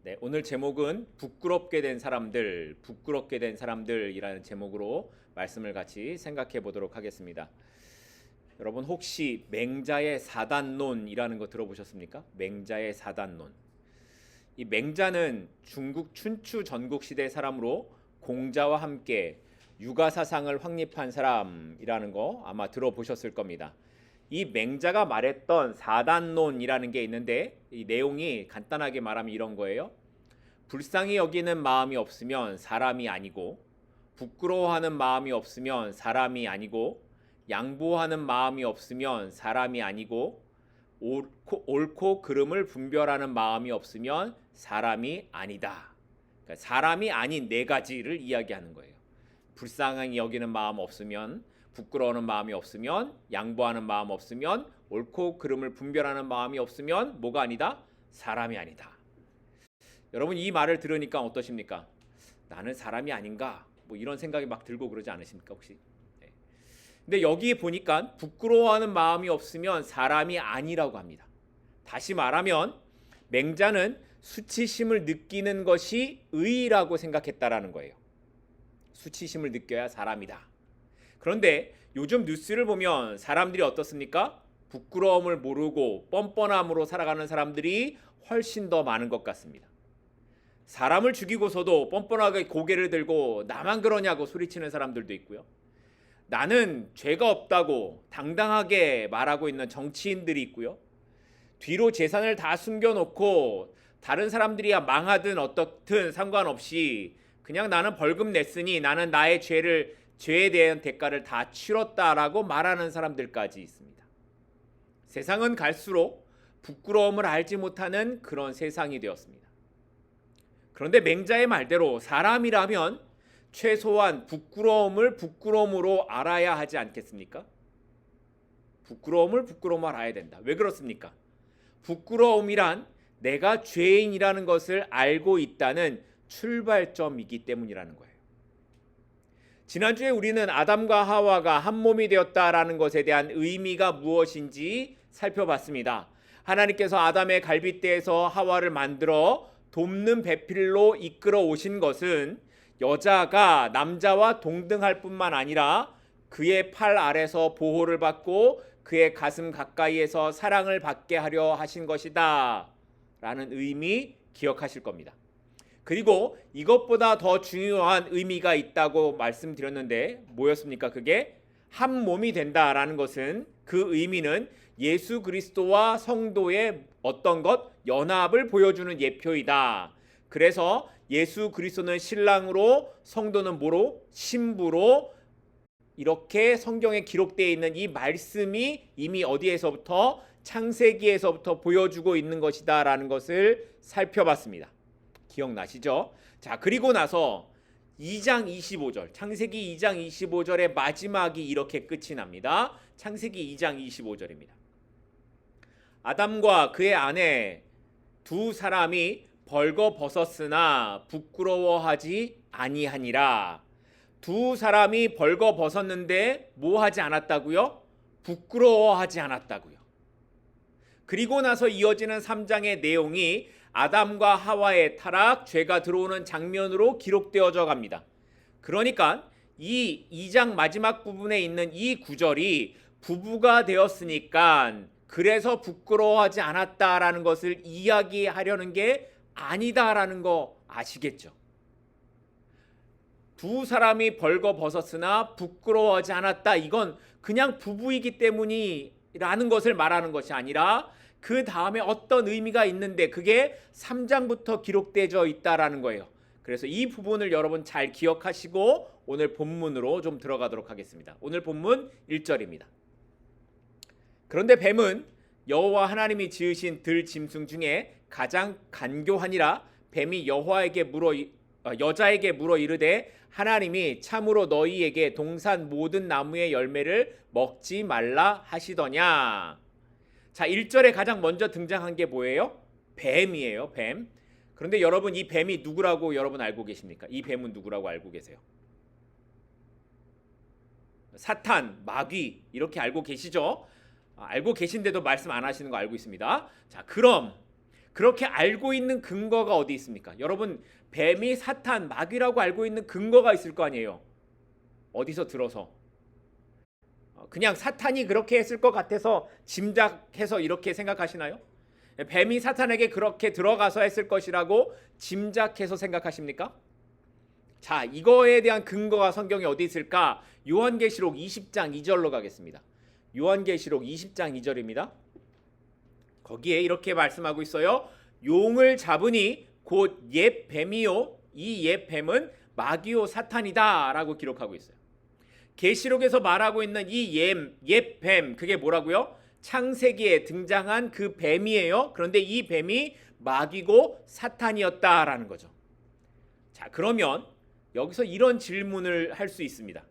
네, 오늘 제목은 부끄럽게 된 사람들이라는 제목으로 말씀을 같이 생각해 보도록 하겠습니다. 여러분 혹시 맹자의 사단론이라는 거 들어보셨습니까? 맹자의 사단론. 이 맹자는 중국 춘추 전국 시대 사람으로 공자와 함께 육아 사상을 확립한 사람이라는 거 아마 들어보셨을 겁니다. 이 맹자가 말했던 사단론이라는 게 있는데 이 내용이 간단하게 말하면 이런 거예요. 불쌍히 여기는 마음이 없으면 사람이 아니고, 부끄러워하는 마음이 없으면 사람이 아니고, 양보하는 마음이 없으면 사람이 아니고, 옳고 그름을 분별하는 마음이 없으면 사람이 아니다. 그러니까 사람이 아닌 네 가지를 이야기하는 거예요. 불쌍히 여기는 마음 없으면, 부끄러워하는 마음이 없으면, 양보하는 마음 없으면, 옳고 그름을 분별하는 마음이 없으면 뭐가 아니다? 사람이 아니다. 여러분 이 말을 들으니까 어떠십니까? 나는 사람이 아닌가? 뭐 이런 생각이 막 들고 그러지 않으십니까 혹시? 네. 근데 여기 보니까 부끄러워하는 마음이 없으면 사람이 아니라고 합니다. 다시 말하면 맹자는 수치심을 느끼는 것이 의라고 생각했다라는 거예요. 수치심을 느껴야 사람이다. 그런데 요즘 뉴스를 보면 사람들이 어떻습니까? 부끄러움을 모르고 뻔뻔함으로 살아가는 사람들이 훨씬 더 많은 것 같습니다. 사람을 죽이고서도 뻔뻔하게 고개를 들고 나만 그러냐고 소리치는 사람들도 있고요. 나는 죄가 없다고 당당하게 말하고 있는 정치인들이 있고요. 뒤로 재산을 다 숨겨놓고 다른 사람들이야 망하든 어떻든 상관없이 그냥 나는 벌금 냈으니 나는 나의 죄에 대한 대가를 다 치렀다라고 말하는 사람들까지 있습니다. 세상은 갈수록 부끄러움을 알지 못하는 그런 세상이 되었습니다. 그런데 맹자의 말대로 사람이라면 최소한 부끄러움을 부끄러움으로 알아야 하지 않겠습니까? 부끄러움을 부끄러움으로 알아야 된다. 왜 그렇습니까? 부끄러움이란 내가 죄인이라는 것을 알고 있다는 출발점이기 때문이라는 거예요. 지난주에 우리는 아담과 하와가 한 몸이 되었다라는 것에 대한 의미가 무엇인지 살펴봤습니다. 하나님께서 아담의 갈빗대에서 하와를 만들어 돕는 배필로 이끌어 오신 것은 여자가 남자와 동등할 뿐만 아니라 그의 팔 아래서 보호를 받고 그의 가슴 가까이에서 사랑을 받게 하려 하신 것이다 라는 의미 기억하실 겁니다. 그리고 이것보다 더 중요한 의미가 있다고 말씀드렸는데 뭐였습니까? 그게 한 몸이 된다라는 것은 그 의미는 예수 그리스도와 성도의 어떤 것? 연합을 보여주는 예표이다. 그래서 예수 그리스도는 신랑으로 성도는 뭐로? 신부로 이렇게 성경에 기록되어 있는 이 말씀이 이미 어디에서부터? 창세기에서부터 보여주고 있는 것이다 라는 것을 살펴봤습니다. 기억나시죠? 자, 그리고 나서 2장 25절, 창세기 2장 25절의 마지막이 이렇게 끝이 납니다. 창세기 2장 25절입니다. 아담과 그의 아내 두 사람이 벌거벗었으나 부끄러워하지 아니하니라. 두 사람이 벌거벗었는데 뭐 하지 않았다고요? 부끄러워하지 않았다고요. 그리고 나서 이어지는 3장의 내용이 아담과 하와의 타락, 죄가 들어오는 장면으로 기록되어져 갑니다. 그러니까 이 2장 마지막 부분에 있는 이 구절이 부부가 되었으니까 그래서 부끄러워하지 않았다라는 것을 이야기하려는 게 아니다라는 거 아시겠죠? 두 사람이 벌거벗었으나 부끄러워하지 않았다. 이건 그냥 부부이기 때문이라는 것을 말하는 것이 아니라 그 다음에 어떤 의미가 있는데 그게 3장부터 기록되어 있다라는 거예요. 그래서 이 부분을 여러분 잘 기억하시고 오늘 본문으로 좀 들어가도록 하겠습니다. 오늘 본문 1절입니다. 그런데 뱀은 여호와 하나님이 지으신 들 짐승 중에 가장 간교하니라. 뱀이 여자에게 물어 이르되 하나님이 참으로 너희에게 동산 모든 나무의 열매를 먹지 말라 하시더냐. 자, 1절에 가장 먼저 등장한 게 뭐예요? 뱀이에요. 뱀. 그런데 여러분 이 뱀이 누구라고 여러분 알고 계십니까? 이 뱀은 누구라고 알고 계세요? 사탄, 마귀 이렇게 알고 계시죠? 알고 계신데도 말씀 안 하시는 거 알고 있습니다. 자, 그럼 그렇게 알고 있는 근거가 어디 있습니까? 여러분, 뱀이 사탄, 마귀라고 알고 있는 근거가 있을 거 아니에요. 어디서 들어서. 그냥 사탄이 그렇게 했을 것 같아서 짐작해서 이렇게 생각하시나요? 뱀이 사탄에게 그렇게 들어가서 했을 것이라고 짐작해서 생각하십니까? 자, 이거에 대한 근거가 성경에 어디 있을까? 요한계시록 20장 2절로 가겠습니다. 요한계시록 20장 2절입니다. 거기에 이렇게 말씀하고 있어요. 용을 잡으니 곧 옛 뱀이요, 이 옛 뱀은 마귀요 사탄이다 라고 기록하고 있어요. 계시록에서 말하고 있는 이 옛 뱀, 그게 뭐라고요? 창세기에 등장한 그 뱀이에요. 그런데 이 뱀이 마귀고 사탄이었다라는 거죠. 자, 그러면 여기서 이런 질문을 할 수 있습니다.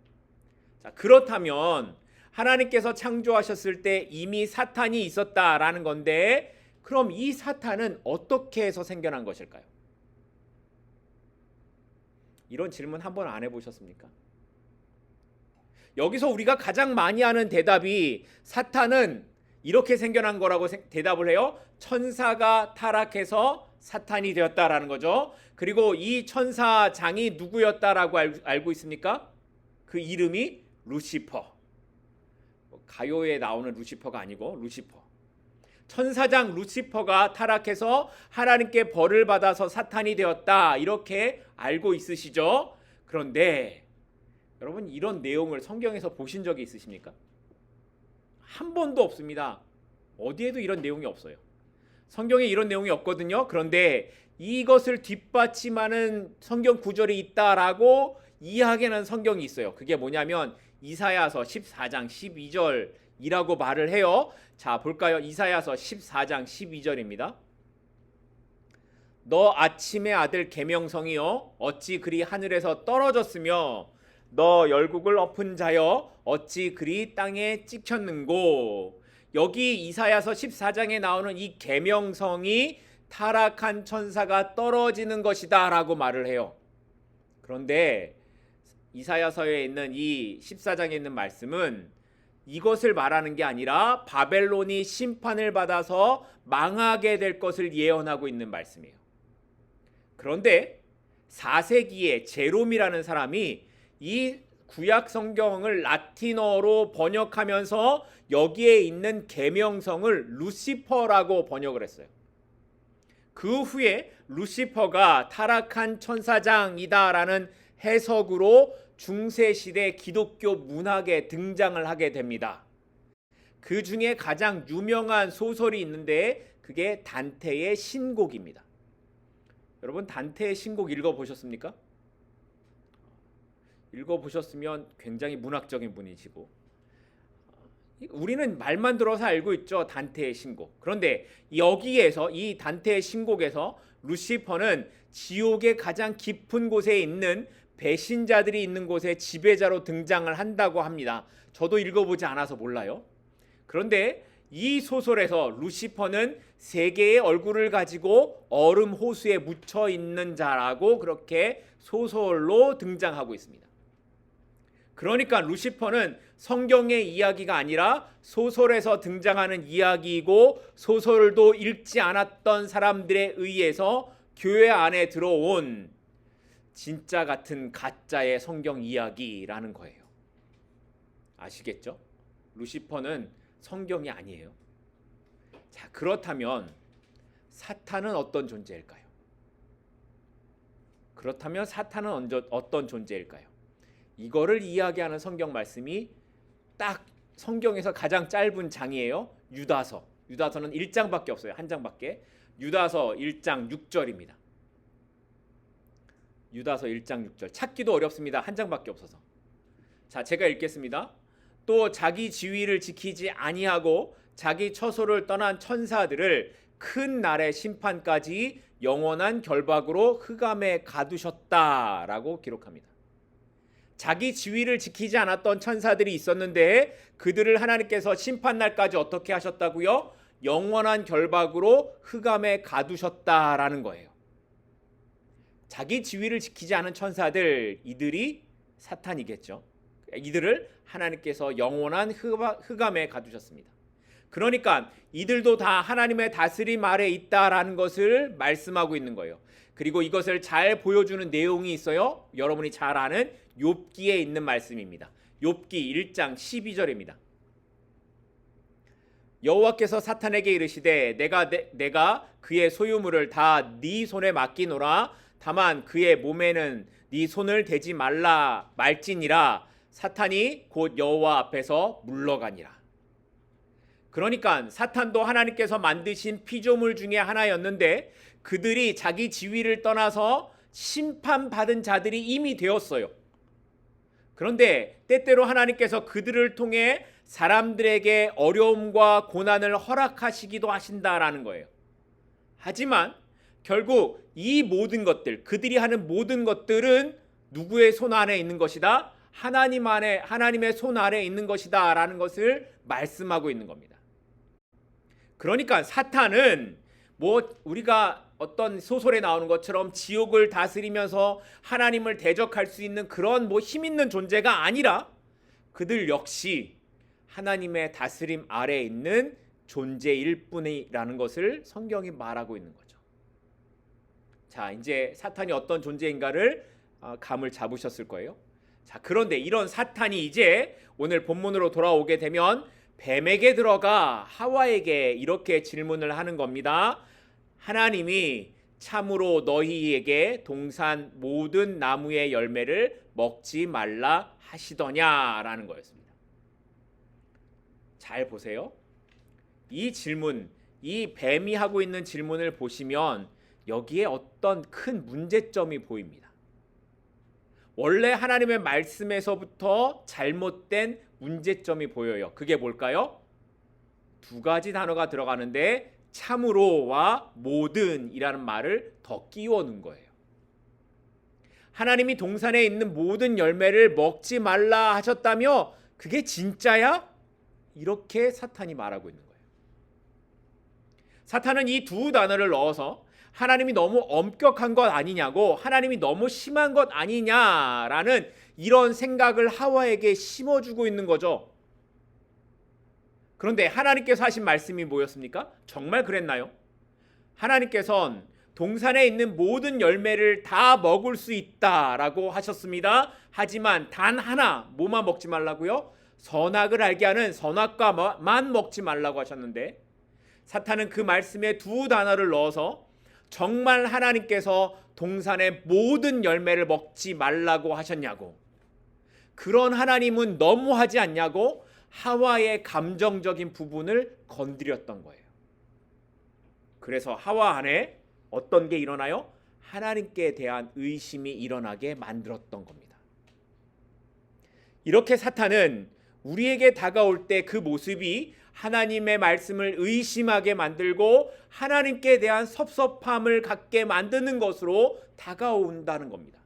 자, 그렇다면 하나님께서 창조하셨을 때 이미 사탄이 있었다라는 건데, 그럼 이 사탄은 어떻게 해서 생겨난 것일까요? 이런 질문 한번 안 해보셨습니까? 여기서 우리가 가장 많이 하는 대답이 사탄은 이렇게 생겨난 거라고 대답을 해요. 천사가 타락해서 사탄이 되었다라는 거죠. 그리고 이 천사장이 누구였다라고 알고 있습니까? 그 이름이 루시퍼. 가요에 나오는 루시퍼가 아니고 루시퍼. 천사장 루시퍼가 타락해서 하나님께 벌을 받아서 사탄이 되었다, 이렇게 알고 있으시죠? 그런데 여러분, 이런 내용을 성경에서 보신 적이 있으십니까? 한 번도 없습니다. 어디에도 이런 내용이 없어요. 성경에 이런 내용이 없거든요. 그런데 이것을 뒷받침하는 성경 구절이 있다라고 이야기하는 성경이 있어요. 그게 뭐냐면 이사야서 14장 12절이라고 말을 해요. 자, 볼까요? 이사야서 14장 12절입니다. 너 아침의 아들 계명성이여, 어찌 그리 하늘에서 떨어졌으며 너 열국을 엎은 자여, 어찌 그리 땅에 찍혔는고. 여기 이사야서 14장에 나오는 이 계명성이 타락한 천사가 떨어지는 것이다 라고 말을 해요. 그런데 이사야서에 있는 이 14장에 있는 말씀은 이것을 말하는 게 아니라 바벨론이 심판을 받아서 망하게 될 것을 예언하고 있는 말씀이에요. 그런데 4세기에 제롬이라는 사람이 이 구약 성경을 라틴어로 번역하면서 여기에 있는 계명성을 루시퍼라고 번역을 했어요. 그 후에 루시퍼가 타락한 천사장이다라는 해석으로 중세시대 기독교 문학에 등장을 하게 됩니다. 그 중에 가장 유명한 소설이 있는데 그게 단테의 신곡입니다. 여러분, 단테의 신곡 읽어보셨습니까? 읽어보셨으면 굉장히 문학적인 분이시고, 우리는 말만 들어서 알고 있죠, 단테의 신곡. 그런데 여기에서, 이 단테의 신곡에서 루시퍼는 지옥의 가장 깊은 곳에 있는 배신자들이 있는 곳에 지배자로 등장을 한다고 합니다. 저도 읽어보지 않아서 몰라요. 그런데 이 소설에서 루시퍼는 세 개의 얼굴을 가지고 얼음 호수에 묻혀 있는 자라고 그렇게 소설로 등장하고 있습니다. 그러니까 루시퍼는 성경의 이야기가 아니라 소설에서 등장하는 이야기이고, 소설도 읽지 않았던 사람들에 의해서 교회 안에 들어온 진짜 같은 가짜의 성경 이야기라는 거예요. 아시겠죠? 루시퍼는 성경이 아니에요. 자, 그렇다면 사탄은 어떤 존재일까요? 그렇다면 사탄은 어떤 존재일까요? 이거를 이야기하는 성경 말씀이 딱 성경에서 가장 짧은 장이에요. 유다서. 유다서는 1장밖에 없어요. 한 장밖에. 유다서 1장 6절입니다. 유다서 1장 6절. 찾기도 어렵습니다. 한 장밖에 없어서. 자, 제가 읽겠습니다. 또 자기 지위를 지키지 아니하고 자기 처소를 떠난 천사들을 큰 날의 심판까지 영원한 결박으로 흑암에 가두셨다라고 기록합니다. 자기 지위를 지키지 않았던 천사들이 있었는데 그들을 하나님께서 심판날까지 어떻게 하셨다고요? 영원한 결박으로 흑암에 가두셨다라는 거예요. 자기 지위를 지키지 않은 천사들, 이들이 사탄이겠죠. 이들을 하나님께서 영원한 흑암에 가두셨습니다. 그러니까 이들도 다 하나님의 다스림 아래 있다라는 것을 말씀하고 있는 거예요. 그리고 이것을 잘 보여주는 내용이 있어요. 여러분이 잘 아는 욥기에 있는 말씀입니다. 욥기 1장 12절입니다. 여호와께서 사탄에게 이르시되 내가 그의 소유물을 다 네 손에 맡기노라. 다만 그의 몸에는 네 손을 대지 말지니라. 사탄이 곧 여호와 앞에서 물러가니라. 그러니까 사탄도 하나님께서 만드신 피조물 중에 하나였는데 그들이 자기 지위를 떠나서 심판받은 자들이 이미 되었어요. 그런데 때때로 하나님께서 그들을 통해 사람들에게 어려움과 고난을 허락하시기도 하신다라는 거예요. 하지만 결국 이 모든 것들, 그들이 하는 모든 것들은 누구의 손 안에 있는 것이다? 하나님의 손 아래 있는 것이다 라는 것을 말씀하고 있는 겁니다. 그러니까 사탄은 우리가 어떤 소설에 나오는 것처럼 지옥을 다스리면서 하나님을 대적할 수 있는 그런 힘 있는 존재가 아니라 그들 역시 하나님의 다스림 아래에 있는 존재일 뿐이라는 것을 성경이 말하고 있는 거죠. 자, 이제 사탄이 어떤 존재인가를 감을 잡으셨을 거예요. 자, 그런데 이런 사탄이 이제 오늘 본문으로 돌아오게 되면 뱀에게 들어가 하와에게 이렇게 질문을 하는 겁니다. 하나님이 참으로 너희에게 동산 모든 나무의 열매를 먹지 말라 하시더냐라는 거였습니다. 잘 보세요. 이 질문, 이 뱀이 하고 있는 질문을 보시면 여기에 어떤 큰 문제점이 보입니다. 원래 하나님의 말씀에서부터 잘못된 문제점이 보여요. 그게 뭘까요? 두 가지 단어가 들어가는데 참으로와 모든이라는 말을 더 끼워 넣은 거예요. 하나님이 동산에 있는 모든 열매를 먹지 말라 하셨다며 그게 진짜야? 이렇게 사탄이 말하고 있는 거예요. 사탄은 이 두 단어를 넣어서 하나님이 너무 엄격한 것 아니냐고, 하나님이 너무 심한 것 아니냐라는 이런 생각을 하와에게 심어주고 있는 거죠. 그런데 하나님께서 하신 말씀이 뭐였습니까? 정말 그랬나요? 하나님께서는 동산에 있는 모든 열매를 다 먹을 수 있다라고 하셨습니다. 하지만 단 하나, 뭐만 먹지 말라고요? 선악을 알게 하는 선악과만 먹지 말라고 하셨는데 사탄은 그 말씀에 두 단어를 넣어서 정말 하나님께서 동산의 모든 열매를 먹지 말라고 하셨냐고, 그런 하나님은 너무하지 않냐고 하와의 감정적인 부분을 건드렸던 거예요. 그래서 하와 안에 어떤 게 일어나요? 하나님께 대한 의심이 일어나게 만들었던 겁니다. 이렇게 사탄은 우리에게 다가올 때 그 모습이 하나님의 말씀을 의심하게 만들고 하나님께 대한 섭섭함을 갖게 만드는 것으로 다가온다는 겁니다.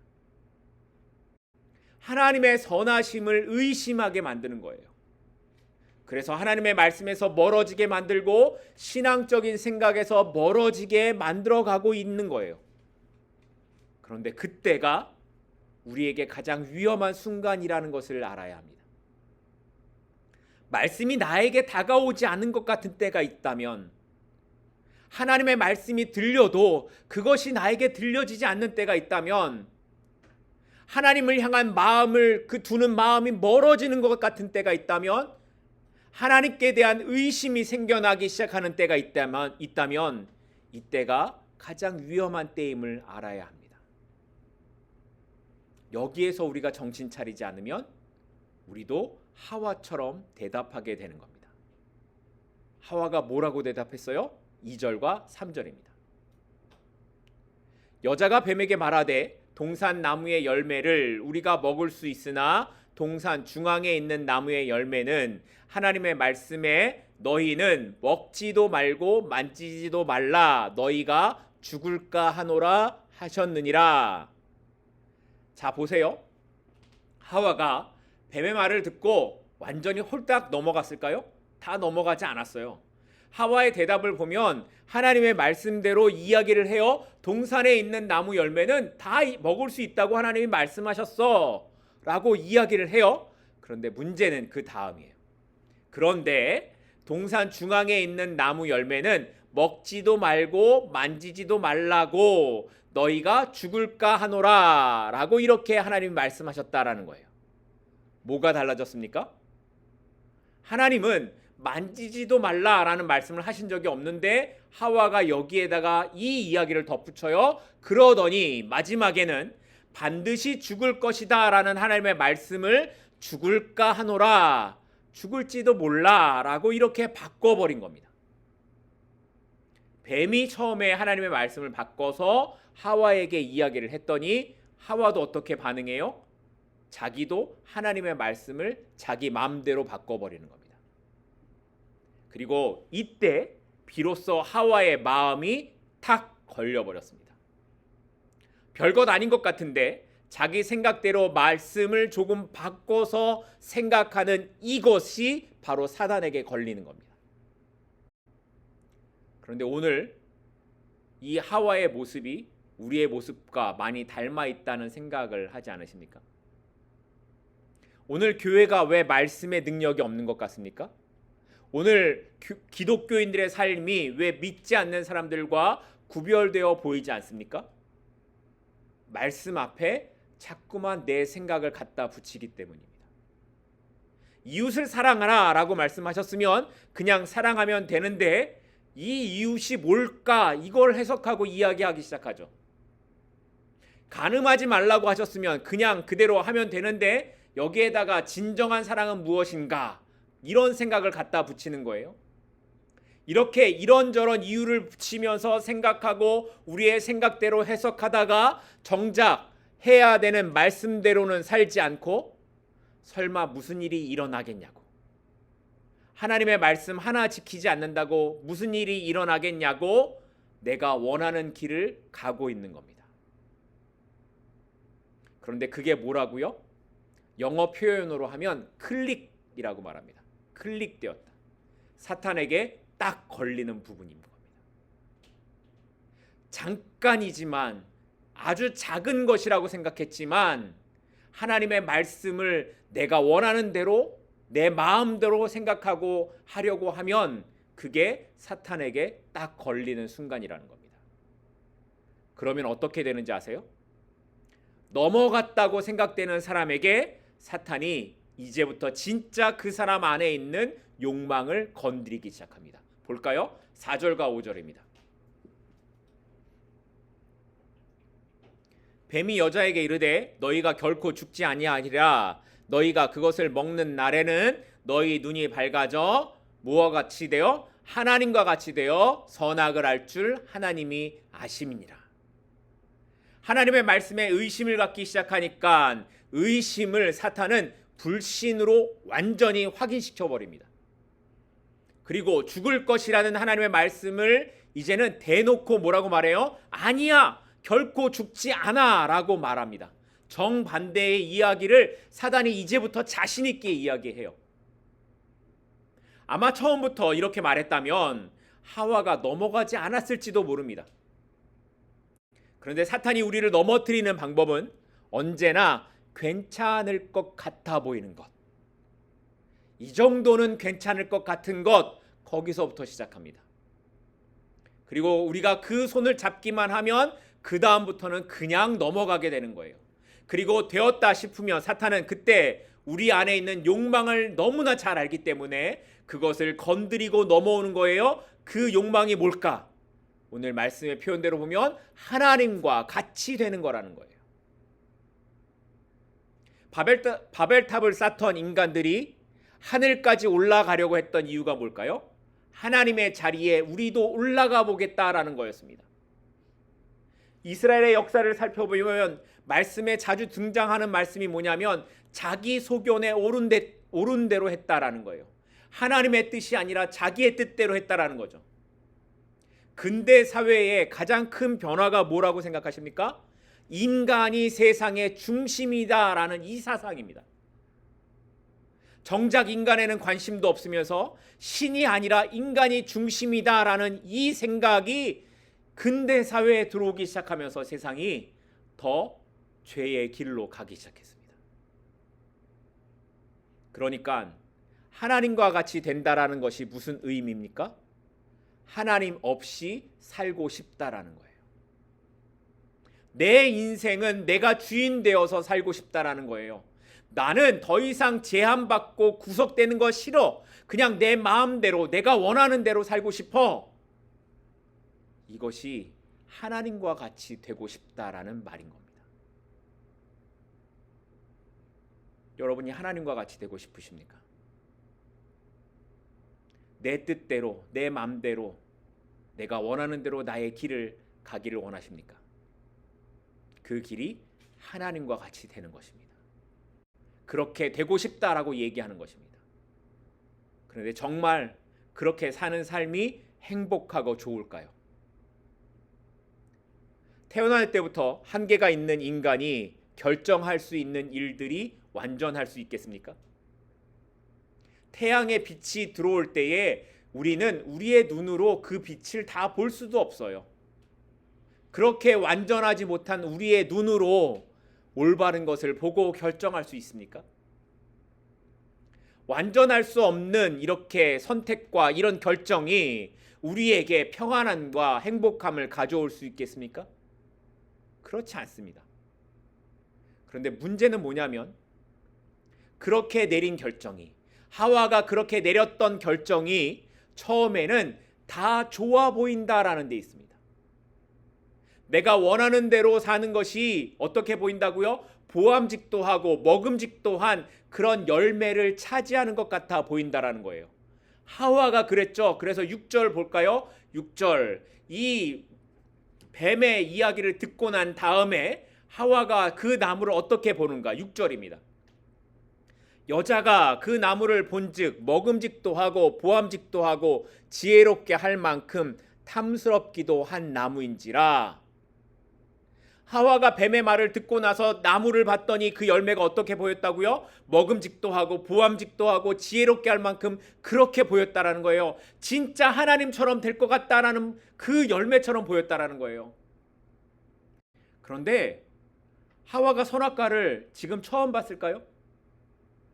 하나님의 선하심을 의심하게 만드는 거예요. 그래서 하나님의 말씀에서 멀어지게 만들고 신앙적인 생각에서 멀어지게 만들어가고 있는 거예요. 그런데 그때가 우리에게 가장 위험한 순간이라는 것을 알아야 합니다. 말씀이 나에게 다가오지 않은 것 같은 때가 있다면, 하나님의 말씀이 들려도 그것이 나에게 들려지지 않는 때가 있다면, 하나님을 향한 마음을 두는 마음이 멀어지는 것 같은 때가 있다면, 하나님께 대한 의심이 생겨나기 시작하는 때가 있다면 이때가 가장 위험한 때임을 알아야 합니다. 여기에서 우리가 정신 차리지 않으면 우리도 하와처럼 대답하게 되는 겁니다. 하와가 뭐라고 대답했어요? 2절과 3절입니다. 여자가 뱀에게 말하되 동산 나무의 열매를 우리가 먹을 수 있으나 동산 중앙에 있는 나무의 열매는 하나님의 말씀에 너희는 먹지도 말고 만지지도 말라 너희가 죽을까 하노라 하셨느니라. 자, 보세요. 하와가 뱀의 말을 듣고 완전히 홀딱 넘어갔을까요? 다 넘어가지 않았어요. 하와의 대답을 보면 하나님의 말씀대로 이야기를 해요. 동산에 있는 나무 열매는 다 먹을 수 있다고 하나님이 말씀하셨어 라고 이야기를 해요. 그런데 문제는 그 다음이에요. 그런데 동산 중앙에 있는 나무 열매는 먹지도 말고 만지지도 말라고 너희가 죽을까 하노라 라고 이렇게 하나님이 말씀하셨다라는 거예요. 뭐가 달라졌습니까? 하나님은 만지지도 말라라는 말씀을 하신 적이 없는데 하와가 여기에다가 이 이야기를 덧붙여요. 그러더니 마지막에는 반드시 죽을 것이다 라는 하나님의 말씀을 죽을까 하노라, 죽을지도 몰라 라고 이렇게 바꿔버린 겁니다. 뱀이 처음에 하나님의 말씀을 바꿔서 하와에게 이야기를 했더니 하와도 어떻게 반응해요? 자기도 하나님의 말씀을 자기 마음대로 바꿔버리는 겁니다. 그리고 이때 비로소 하와의 마음이 탁 걸려버렸습니다. 별것 아닌 것 같은데 자기 생각대로 말씀을 조금 바꿔서 생각하는 이것이 바로 사단에게 걸리는 겁니다. 그런데 오늘 이 하와의 모습이 우리의 모습과 많이 닮아 있다는 생각을 하지 않으십니까? 오늘 교회가 왜 말씀의 능력이 없는 것 같습니까? 오늘 기독교인들의 삶이 왜 믿지 않는 사람들과 구별되어 보이지 않습니까? 말씀 앞에 자꾸만 내 생각을 갖다 붙이기 때문입니다. 이웃을 사랑하라 라고 말씀하셨으면 그냥 사랑하면 되는데 이 이웃이 뭘까 이걸 해석하고 이야기하기 시작하죠. 간음하지 말라고 하셨으면 그냥 그대로 하면 되는데 여기에다가 진정한 사랑은 무엇인가 이런 생각을 갖다 붙이는 거예요. 이렇게 이런저런 이유를 붙이면서 생각하고 우리의 생각대로 해석하다가 정작 해야 되는 말씀대로는 살지 않고 설마 무슨 일이 일어나겠냐고, 하나님의 말씀 하나 지키지 않는다고 무슨 일이 일어나겠냐고 내가 원하는 길을 가고 있는 겁니다. 그런데 그게 뭐라고요? 영어 표현으로 하면 클릭이라고 말합니다. 클릭되었다. 사탄에게 딱 걸리는 부분인 겁니다. 잠깐이지만 아주 작은 것이라고 생각했지만 하나님의 말씀을 내가 원하는 대로 내 마음대로 생각하고 하려고 하면 그게 사탄에게 딱 걸리는 순간이라는 겁니다. 그러면 어떻게 되는지 아세요? 넘어갔다고 생각되는 사람에게 사탄이 이제부터 진짜 그 사람 안에 있는 욕망을 건드리기 시작합니다. 볼까요? 4절과 5절입니다. 뱀이 여자에게 이르되 너희가 결코 죽지 아니하리라. 너희가 그것을 먹는 날에는 너희 눈이 밝아져 무엇과 같이 되어 하나님과 같이 되어 선악을 알 줄 하나님이 아심이니라. 하나님의 말씀에 의심을 갖기 시작하니까 의심을 사탄은 불신으로 완전히 확인시켜 버립니다. 그리고 죽을 것이라는 하나님의 말씀을 이제는 대놓고 뭐라고 말해요? 아니야, 결코 죽지 않아 라고 말합니다. 정반대의 이야기를 사단이 이제부터 자신 있게 이야기해요. 아마 처음부터 이렇게 말했다면 하와가 넘어가지 않았을지도 모릅니다. 그런데 사탄이 우리를 넘어뜨리는 방법은 언제나 괜찮을 것 같아 보이는 것, 이 정도는 괜찮을 것 같은 것, 거기서부터 시작합니다. 그리고 우리가 그 손을 잡기만 하면 그 다음부터는 그냥 넘어가게 되는 거예요. 그리고 되었다 싶으면 사탄은 그때 우리 안에 있는 욕망을 너무나 잘 알기 때문에 그것을 건드리고 넘어오는 거예요. 그 욕망이 뭘까? 오늘 말씀의 표현대로 보면 하나님과 같이 되는 거라는 거예요. 바벨탑을 쌓던 인간들이 하늘까지 올라가려고 했던 이유가 뭘까요? 하나님의 자리에 우리도 올라가 보겠다라는 거였습니다. 이스라엘의 역사를 살펴보면 말씀에 자주 등장하는 말씀이 뭐냐면 자기 소견에 옳은 대로 했다라는 거예요. 하나님의 뜻이 아니라 자기의 뜻대로 했다라는 거죠. 근대 사회의 가장 큰 변화가 뭐라고 생각하십니까? 인간이 세상의 중심이다라는 이 사상입니다. 정작 인간에는 관심도 없으면서 신이 아니라 인간이 중심이다라는 이 생각이 근대 사회에 들어오기 시작하면서 세상이 더 죄의 길로 가기 시작했습니다. 그러니까 하나님과 같이 된다라는 것이 무슨 의미입니까? 하나님 없이 살고 싶다라는 거예요. 내 인생은 내가 주인 되어서 살고 싶다라는 거예요. 나는 더 이상 제한받고 구속되는 거 싫어. 그냥 내 마음대로 내가 원하는 대로 살고 싶어. 이것이 하나님과 같이 되고 싶다라는 말인 겁니다. 여러분이 하나님과 같이 되고 싶으십니까? 내 뜻대로, 내 마음대로, 내가 원하는 대로 나의 길을 가기를 원하십니까? 그 길이 하나님과 같이 되는 것입니다. 그렇게 되고 싶다라고 얘기하는 것입니다. 그런데 정말 그렇게 사는 삶이 행복하고 좋을까요? 태어날 때부터 한계가 있는 인간이 결정할 수 있는 일들이 완전할 수 있겠습니까? 태양의 빛이 들어올 때에 우리는 우리의 눈으로 그 빛을 다 볼 수도 없어요. 그렇게 완전하지 못한 우리의 눈으로 올바른 것을 보고 결정할 수 있습니까? 완전할 수 없는 이렇게 선택과 이런 결정이 우리에게 평안함과 행복함을 가져올 수 있겠습니까? 그렇지 않습니다. 그런데 문제는 뭐냐면 그렇게 내린 결정이, 하와가 그렇게 내렸던 결정이 처음에는 다 좋아 보인다라는 데 있습니다. 내가 원하는 대로 사는 것이 어떻게 보인다고요? 보암직도 하고 먹음직도 한 그런 열매를 차지하는 것 같아 보인다라는 거예요. 하와가 그랬죠. 그래서 6절 볼까요? 6절, 이 뱀의 이야기를 듣고 난 다음에 하와가 그 나무를 어떻게 보는가? 6절입니다. 여자가 그 나무를 본즉 먹음직도 하고 보암직도 하고 지혜롭게 할 만큼 탐스럽기도 한 나무인지라. 하와가 뱀의 말을 듣고 나서 나무를 봤더니 그 열매가 어떻게 보였다고요? 먹음직도 하고 보암직도 하고 지혜롭게 할 만큼 그렇게 보였다라는 거예요. 진짜 하나님처럼 될 것 같다라는 그 열매처럼 보였다라는 거예요. 그런데 하와가 선악과를 지금 처음 봤을까요?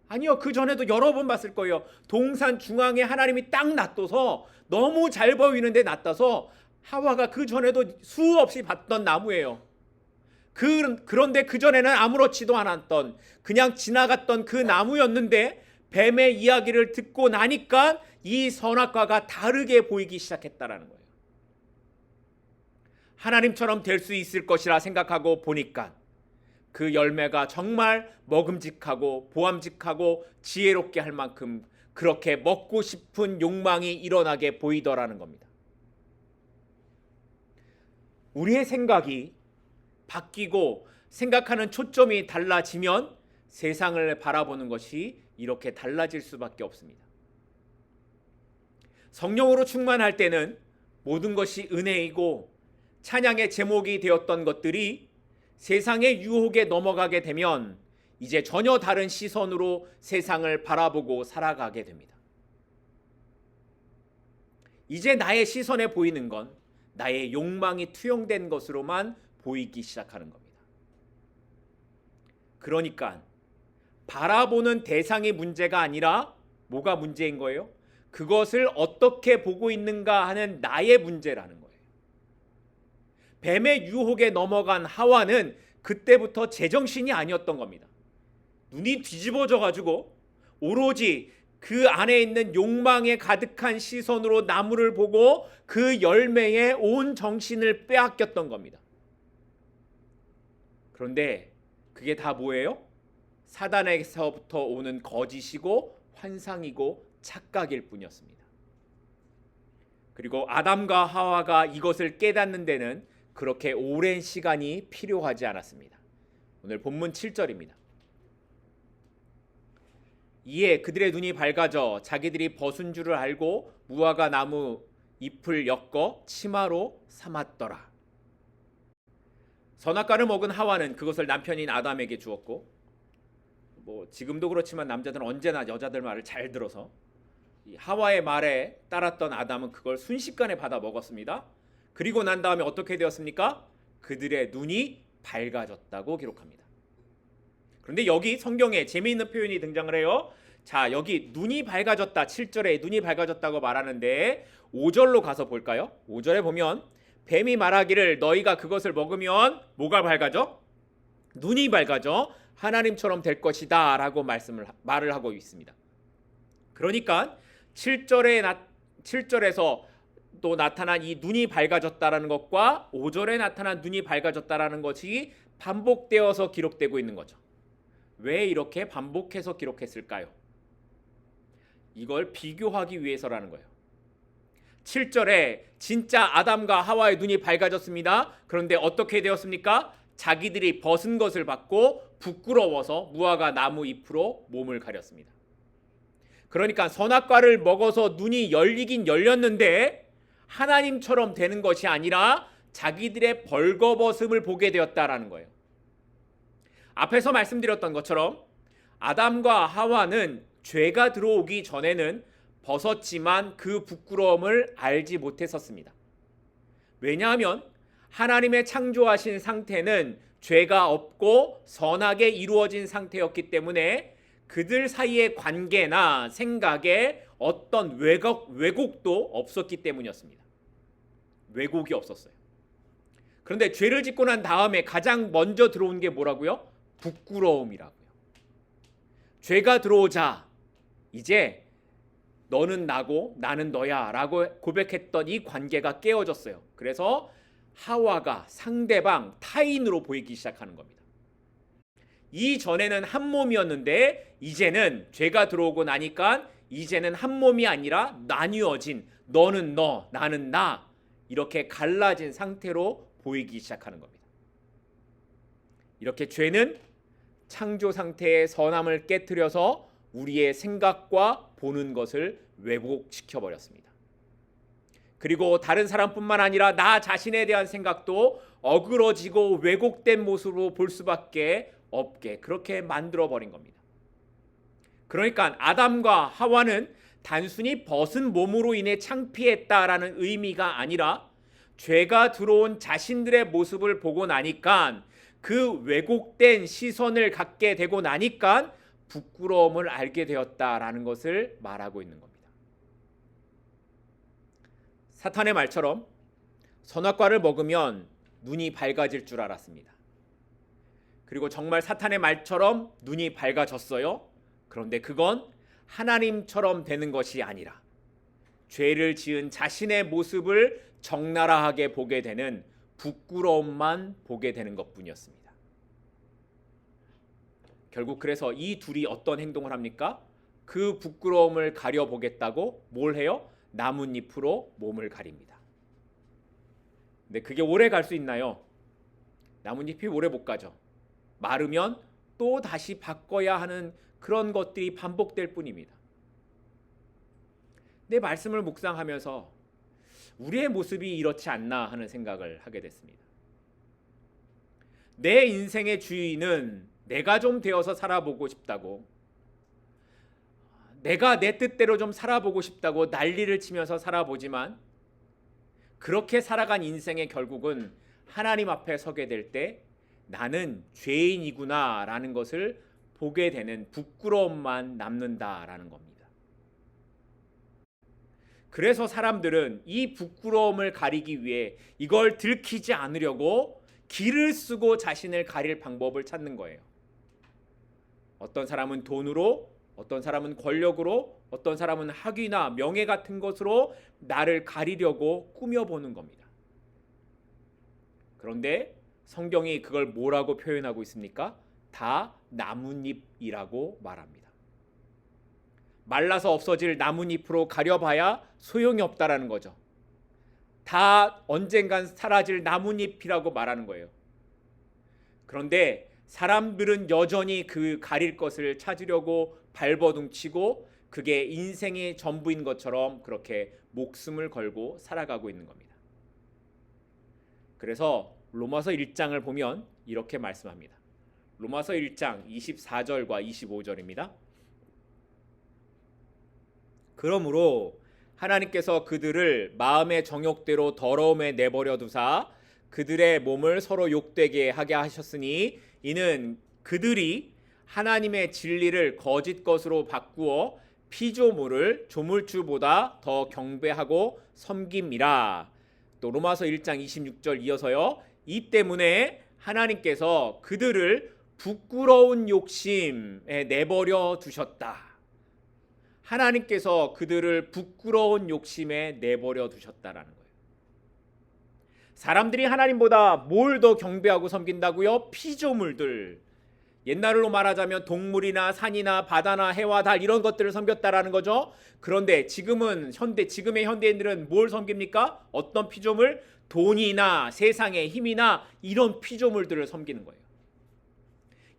아니요. 그 전에도 여러 번 봤을 거예요. 동산 중앙에 하나님이 딱 놔둬서 너무 잘 보이는데 놔둬서 하와가 그 전에도 수없이 봤던 나무예요. 그런데 그 전에는 아무렇지도 않았던 그냥 지나갔던 그 나무였는데 뱀의 이야기를 듣고 나니까 이 선악과가 다르게 보이기 시작했다라는 거예요. 하나님처럼 될 수 있을 것이라 생각하고 보니까 그 열매가 정말 먹음직하고 보암직하고 지혜롭게 할 만큼 그렇게 먹고 싶은 욕망이 일어나게 보이더라는 겁니다. 우리의 생각이 바뀌고 생각하는 초점이 달라지면 세상을 바라보는 것이 이렇게 달라질 수밖에 없습니다. 성령으로 충만할 때는 모든 것이 은혜이고 찬양의 제목이 되었던 것들이 세상의 유혹에 넘어가게 되면 이제 전혀 다른 시선으로 세상을 바라보고 살아가게 됩니다. 이제 나의 시선에 보이는 건 나의 욕망이 투영된 것으로만 보이기 시작하는 겁니다. 그러니까 바라보는 대상이 문제가 아니라 뭐가 문제인 거예요? 그것을 어떻게 보고 있는가 하는 나의 문제라는 거예요. 뱀의 유혹에 넘어간 하와는 그때부터 제정신이 아니었던 겁니다. 눈이 뒤집어져 가지고 오로지 그 안에 있는 욕망에 가득한 시선으로 나무를 보고 그 열매에 온 정신을 빼앗겼던 겁니다. 그런데 그게 다 뭐예요? 사단에서부터 오는 거짓이고 환상이고 착각일 뿐이었습니다. 그리고 아담과 하와가 이것을 깨닫는 데는 그렇게 오랜 시간이 필요하지 않았습니다. 오늘 본문 7절입니다. 이에 그들의 눈이 밝아져 자기들이 벗은 줄을 알고 무화과 나무 잎을 엮어 치마로 삼았더라. 선악과를 먹은 하와는 그것을 남편인 아담에게 주었고, 지금도 그렇지만 남자들은 언제나 여자들 말을 잘 들어서 이 하와의 말에 따랐던 아담은 그걸 순식간에 받아 먹었습니다. 그리고 난 다음에 어떻게 되었습니까? 그들의 눈이 밝아졌다고 기록합니다. 그런데 여기 성경에 재미있는 표현이 등장을 해요. 자, 여기 눈이 밝아졌다. 7절에 눈이 밝아졌다고 말하는데 5절로 가서 볼까요? 5절에 보면 뱀이 말하기를 너희가 그것을 먹으면 뭐가 밝아져? 눈이 밝아져 하나님처럼 될 것이다 라고 말을 하고 있습니다. 그러니까 7절에서 또 나타난 이 눈이 밝아졌다라는 것과 5절에 나타난 눈이 밝아졌다라는 것이 반복되어서 기록되고 있는 거죠. 왜 이렇게 반복해서 기록했을까요? 이걸 비교하기 위해서라는 거예요. 7절에 진짜 아담과 하와의 눈이 밝아졌습니다. 그런데 어떻게 되었습니까? 자기들이 벗은 것을 받고 부끄러워서 무화과 나무 잎으로 몸을 가렸습니다. 그러니까 선악과를 먹어서 눈이 열리긴 열렸는데 하나님처럼 되는 것이 아니라 자기들의 벌거벗음을 보게 되었다라는 거예요. 앞에서 말씀드렸던 것처럼 아담과 하와는 죄가 들어오기 전에는 벗었지만 그 부끄러움을 알지 못했었습니다. 왜냐하면 하나님의 창조하신 상태는 죄가 없고 선하게 이루어진 상태였기 때문에 그들 사이의 관계나 생각에 어떤 왜곡도 없었기 때문이었습니다. 왜곡이 없었어요. 그런데 죄를 짓고 난 다음에 가장 먼저 들어온 게 뭐라고요? 부끄러움이라고요. 죄가 들어오자 이제 너는 나고 나는 너야 라고 고백했던 이 관계가 깨어졌어요. 그래서 하와가 상대방 타인으로 보이기 시작하는 겁니다. 이전에는 한 몸이었는데 이제는 죄가 들어오고 나니까 이제는 한 몸이 아니라 나뉘어진 너는 너 나는 나 이렇게 갈라진 상태로 보이기 시작하는 겁니다. 이렇게 죄는 창조 상태의 선함을 깨트려서 우리의 생각과 보는 것을 왜곡시켜 버렸습니다. 그리고 다른 사람뿐만 아니라 나 자신에 대한 생각도 어그러지고 왜곡된 모습으로 볼 수밖에 없게 그렇게 만들어 버린 겁니다. 그러니까 아담과 하와는 단순히 벗은 몸으로 인해 창피했다라는 의미가 아니라 죄가 들어온 자신들의 모습을 보고 나니까 그 왜곡된 시선을 갖게 되고 나니까 부끄러움을 알게 되었다라는 것을 말하고 있는 겁니다. 사탄의 말처럼 선악과를 먹으면 눈이 밝아질 줄 알았습니다. 그리고 정말 사탄의 말처럼 눈이 밝아졌어요. 그런데 그건 하나님처럼 되는 것이 아니라 죄를 지은 자신의 모습을 적나라하게 보게 되는 부끄러움만 보게 되는 것뿐이었습니다. 결국 그래서 이 둘이 어떤 행동을 합니까? 그 부끄러움을 가려보겠다고 뭘 해요? 나뭇잎으로 몸을 가립니다. 근데 그게 오래 갈 수 있나요? 나뭇잎이 오래 못 가죠. 마르면 또 다시 바꿔야 하는 그런 것들이 반복될 뿐입니다. 내 말씀을 묵상하면서 우리의 모습이 이렇지 않나 하는 생각을 하게 됐습니다. 내 인생의 주인은 내가 좀 되어서 살아보고 싶다고, 내가 내 뜻대로 좀 살아보고 싶다고 난리를 치면서 살아보지만 그렇게 살아간 인생의 결국은 하나님 앞에 서게 될 때 나는 죄인이구나 라는 것을 보게 되는 부끄러움만 남는다라는 겁니다. 그래서 사람들은 이 부끄러움을 가리기 위해 이걸 들키지 않으려고 길을 쓰고 자신을 가릴 방법을 찾는 거예요. 어떤 사람은 돈으로, 어떤 사람은 권력으로, 어떤 사람은 학위나 명예 같은 것으로 나를 가리려고 꾸며보는 겁니다. 그런데 성경이 그걸 뭐라고 표현하고 있습니까? 다 나뭇잎이라고 말합니다. 말라서 없어질 나뭇잎으로 가려봐야 소용이 없다라는 거죠. 다 언젠간 사라질 나뭇잎이라고 말하는 거예요. 그런데 사람들은 여전히 그 가릴 것을 찾으려고 발버둥치고 그게 인생의 전부인 것처럼 그렇게 목숨을 걸고 살아가고 있는 겁니다. 그래서 로마서 1장을 보면 이렇게 말씀합니다. 로마서 1장 24절과 25절입니다. 그러므로 하나님께서 그들을 마음의 정욕대로 더러움에 내버려 두사 그들의 몸을 서로 욕되게 하게 하셨으니 이는 그들이 하나님의 진리를 거짓 것으로 바꾸어 피조물을 조물주보다 더 경배하고 섬김이라. 또 로마서 1장 26절 이어서요. 이 때문에 하나님께서 그들을 부끄러운 욕심에 내버려 두셨다. 하나님께서 그들을 부끄러운 욕심에 내버려 두셨다라는 거예요. 사람들이 하나님보다 뭘 더 경배하고 섬긴다고요? 피조물들. 옛날로 말하자면 동물이나 산이나 바다나 해와 달 이런 것들을 섬겼다라는 거죠. 그런데 지금의 현대인들은 뭘 섬깁니까? 어떤 피조물? 돈이나 세상의 힘이나 이런 피조물들을 섬기는 거예요.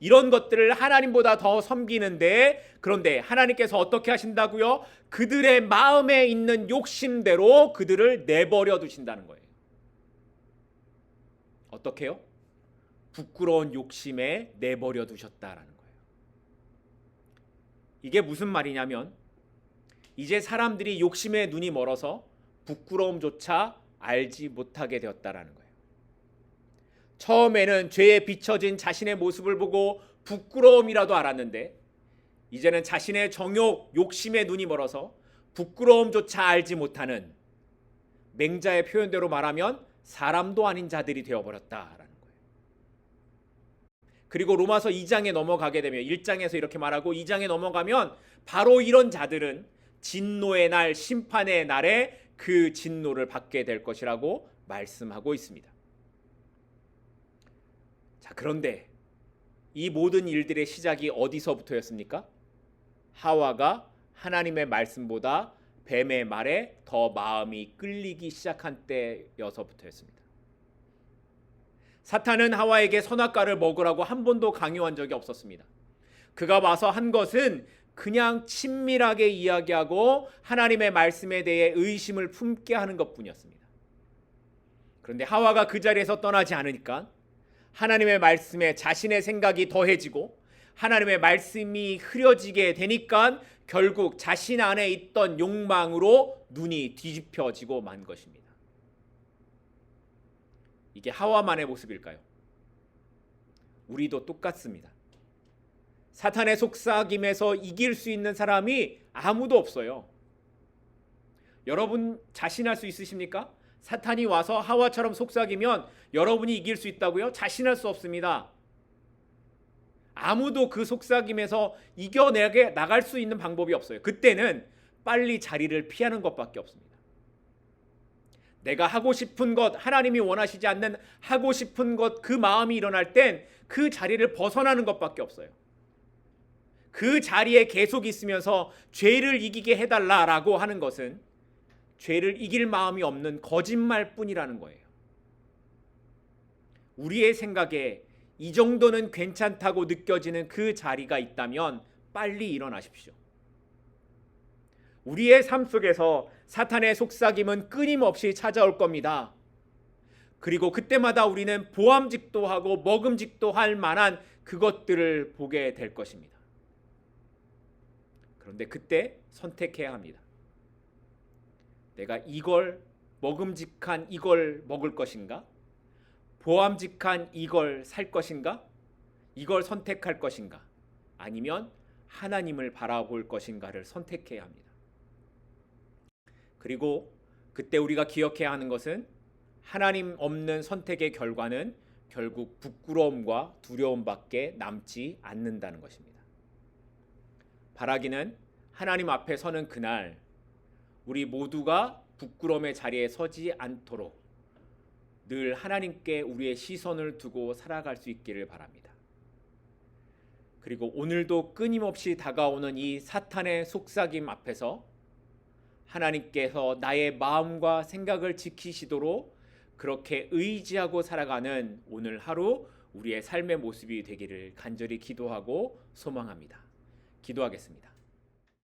이런 것들을 하나님보다 더 섬기는데, 그런데 하나님께서 어떻게 하신다고요? 그들의 마음에 있는 욕심대로 그들을 내버려 두신다는 거예요. 어떻게요? 부끄러운 욕심에 내버려 두셨다라는 거예요. 이게 무슨 말이냐면, 이제 사람들이 욕심에 눈이 멀어서 부끄러움조차 알지 못하게 되었다라는 거예요. 처음에는 죄에 비춰진 자신의 모습을 보고 부끄러움이라도 알았는데, 이제는 자신의 정욕, 욕심에 눈이 멀어서 부끄러움조차 알지 못하는, 맹자의 표현대로 말하면 사람도 아닌 자들이 되어버렸다라는 거예요. 그리고 로마서 2장에 넘어가게 되면, 1장에서 이렇게 말하고 2장에 넘어가면 바로 이런 자들은 진노의 날, 심판의 날에 그 진노를 받게 될 것이라고 말씀하고 있습니다. 자, 그런데 이 모든 일들의 시작이 어디서부터였습니까? 하와가 하나님의 말씀보다 뱀의 말에 더 마음이 끌리기 시작한 때여서부터였습니다. 사탄은 하와에게 선악과를 먹으라고 한 번도 강요한 적이 없었습니다. 그가 와서 한 것은 그냥 친밀하게 이야기하고 하나님의 말씀에 대해 의심을 품게 하는 것뿐이었습니다. 그런데 하와가 그 자리에서 떠나지 않으니까 하나님의 말씀에 자신의 생각이 더해지고 하나님의 말씀이 흐려지게 되니까 결국 자신 안에 있던 욕망으로 눈이 뒤집혀지고 만 것입니다. 이게 하와만의 모습일까요? 우리도 똑같습니다. 사탄의 속삭임에서 이길 수 있는 사람이 아무도 없어요. 여러분 자신할 수 있으십니까? 사탄이 와서 하와처럼 속삭이면 여러분이 이길 수 있다고요? 자신할 수 없습니다. 아무도 그 속삭임에서 이겨내게 나갈 수 있는 방법이 없어요. 그때는 빨리 자리를 피하는 것밖에 없습니다. 내가 하고 싶은 것, 하나님이 원하시지 않는 하고 싶은 것, 그 마음이 일어날 땐 그 자리를 벗어나는 것밖에 없어요. 그 자리에 계속 있으면서 죄를 이기게 해달라라고 하는 것은 죄를 이길 마음이 없는 거짓말뿐이라는 거예요. 우리의 생각에 이 정도는 괜찮다고 느껴지는 그 자리가 있다면 빨리 일어나십시오. 우리의 삶 속에서 사탄의 속삭임은 끊임없이 찾아올 겁니다. 그리고 그때마다 우리는 보암직도 하고 먹음직도 할 만한 그것들을 보게 될 것입니다. 그런데 그때 선택해야 합니다. 내가 이걸 먹음직한 이걸 먹을 것인가? 보암직한 이걸 살 것인가? 이걸 선택할 것인가? 아니면 하나님을 바라볼 것인가를 선택해야 합니다. 그리고 그때 우리가 기억해야 하는 것은 하나님 없는 선택의 결과는 결국 부끄러움과 두려움밖에 남지 않는다는 것입니다. 바라기는 하나님 앞에 서는 그날 우리 모두가 부끄러움의 자리에 서지 않도록 늘 하나님께 우리의 시선을 두고 살아갈 수 있기를 바랍니다. 그리고 오늘도 끊임없이 다가오는 이 사탄의 속삭임 앞에서 하나님께서 나의 마음과 생각을 지키시도록 그렇게 의지하고 살아가는 오늘 하루 우리의 삶의 모습이 되기를 간절히 기도하고 소망합니다. 기도하겠습니다.